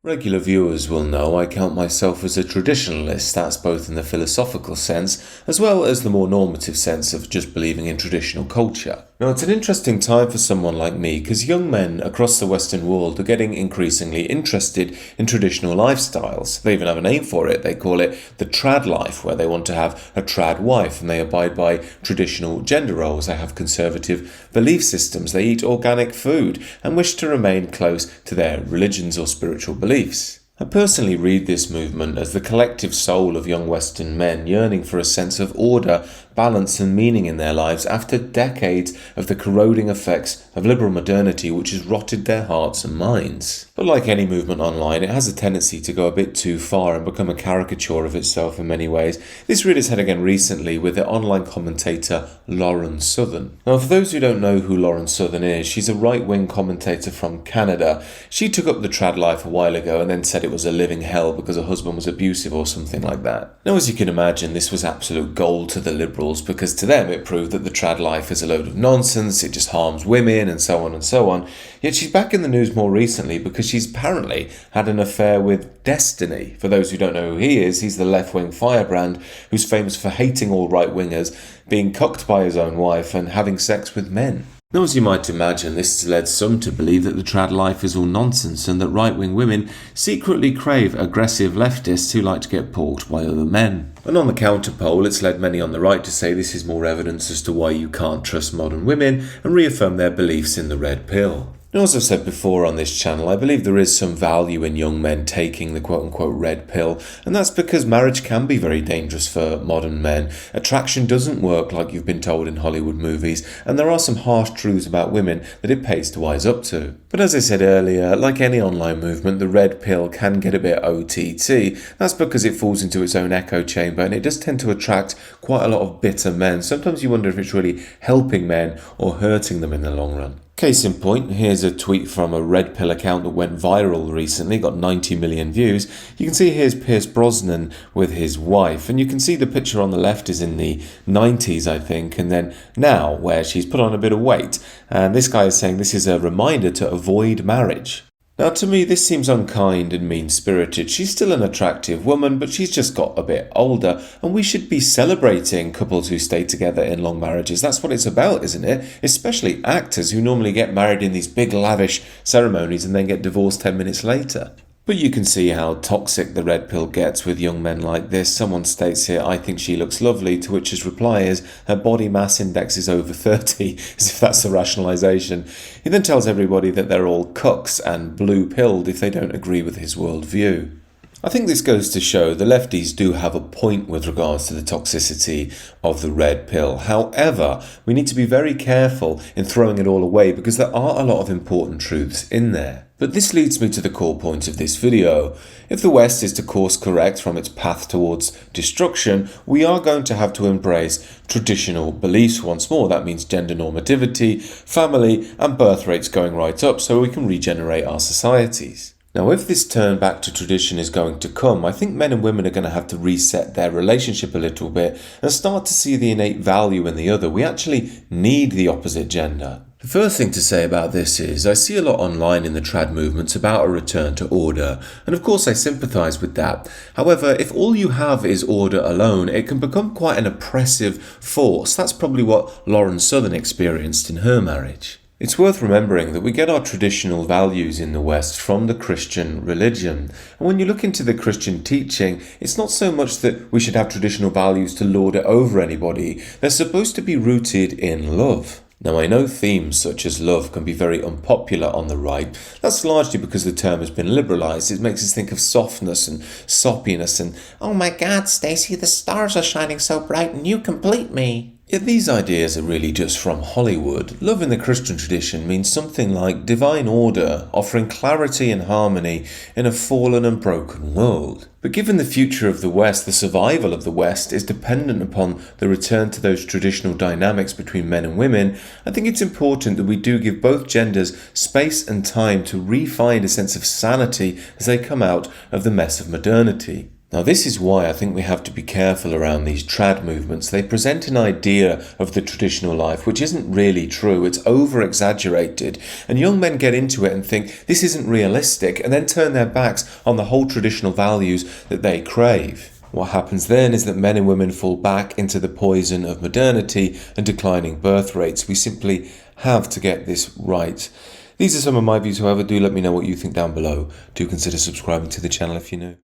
Regular viewers will know I count myself as a traditionalist, that's both in the philosophical sense as well as the more normative sense of just believing in traditional culture. Now, it's an interesting time for someone like me because young men across the Western world are getting increasingly interested in traditional lifestyles. They even have a name for it. They call it the Tradlife, where they want to have a trad wife and they abide by traditional gender roles. They have conservative belief systems. They eat organic food and wish to remain close to their religions or spiritual beliefs. I personally read this movement as the collective soul of young Western men yearning for a sense of order, balance and meaning in their lives after decades of the corroding effects of liberal modernity which has rotted their hearts and minds. But like any movement online, it has a tendency to go a bit too far and become a caricature of itself in many ways. This reared its head again recently with the online commentator Lauren Southern. Now, for those who don't know who Lauren Southern is, she's a right-wing commentator from Canada. She took up the trad life a while ago and then said it was a living hell because her husband was abusive or something like that. Now, as you can imagine, this was absolute gold to the liberals because to them it proved that the trad life is a load of nonsense, it just harms women and so on and so on. Yet she's back in the news more recently because she's apparently had an affair with Destiny. For those who don't know who he is, he's the left-wing firebrand who's famous for hating all right-wingers, being cucked by his own wife and having sex with men. Now, as you might imagine, this has led some to believe that the trad life is all nonsense and that right-wing women secretly crave aggressive leftists who like to get porked by other men. And on the counterpole, it's led many on the right to say this is more evidence as to why you can't trust modern women and reaffirm their beliefs in the red pill. Now, as I've said before on this channel, I believe there is some value in young men taking the quote-unquote red pill, and that's because marriage can be very dangerous for modern men. Attraction doesn't work like you've been told in Hollywood movies, and there are some harsh truths about women that it pays to wise up to. But as I said earlier, like any online movement, the red pill can get a bit OTT. That's because it falls into its own echo chamber, and it does tend to attract quite a lot of bitter men. Sometimes you wonder if it's really helping men or hurting them in the long run. Case in point, here's a tweet from a red pill account that went viral recently, got 90 million views. You can see here's Pierce Brosnan with his wife, and you can see the picture on the left is in the 90s, I think, and then now where she's put on a bit of weight. And this guy is saying this is a reminder to avoid marriage. Now, to me, this seems unkind and mean-spirited. She's still an attractive woman, but she's just got a bit older, and we should be celebrating couples who stay together in long marriages. That's what it's about, isn't it? Especially actors who normally get married in these big, lavish ceremonies and then get divorced 10 minutes later. But you can see how toxic the red pill gets with young men like this. Someone states here, I think she looks lovely, to which his reply is, her body mass index is over 30, as if that's a rationalisation. He then tells everybody that they're all cucks and blue-pilled if they don't agree with his worldview. I think this goes to show the lefties do have a point with regards to the toxicity of the red pill. However, we need to be very careful in throwing it all away because there are a lot of important truths in there. But this leads me to the core point of this video. If the West is to course correct from its path towards destruction, we are going to have to embrace traditional beliefs once more. That means gender normativity, family and birth rates going right up so we can regenerate our societies. Now, if this turn back to tradition is going to come, I think men and women are going to have to reset their relationship a little bit and start to see the innate value in the other. We actually need the opposite gender. The first thing to say about this is I see a lot online in the trad movements about a return to order, and of course I sympathise with that. However, if all you have is order alone, it can become quite an oppressive force. That's probably what Lauren Southern experienced in her marriage. It's worth remembering that we get our traditional values in the West from the Christian religion. And when you look into the Christian teaching, it's not so much that we should have traditional values to lord it over anybody. They're supposed to be rooted in love. Now, I know themes such as love can be very unpopular on the right. That's largely because the term has been liberalised. It makes us think of softness and soppiness and, oh my God, Stacey, the stars are shining so bright and you complete me. Yet these ideas are really just from Hollywood. Love in the Christian tradition means something like divine order, offering clarity and harmony in a fallen and broken world. But given the future of the West, the survival of the West is dependent upon the return to those traditional dynamics between men and women, I think it's important that we do give both genders space and time to re-find a sense of sanity as they come out of the mess of modernity. Now, this is why I think we have to be careful around these trad movements. They present an idea of the traditional life which isn't really true. It's over-exaggerated, and young men get into it and think this isn't realistic, and then turn their backs on the whole traditional values that they crave. What happens then is that men and women fall back into the poison of modernity and declining birth rates. We simply have to get this right. These are some of my views, however. Do let me know what you think down below. Do consider subscribing to the channel if you're new.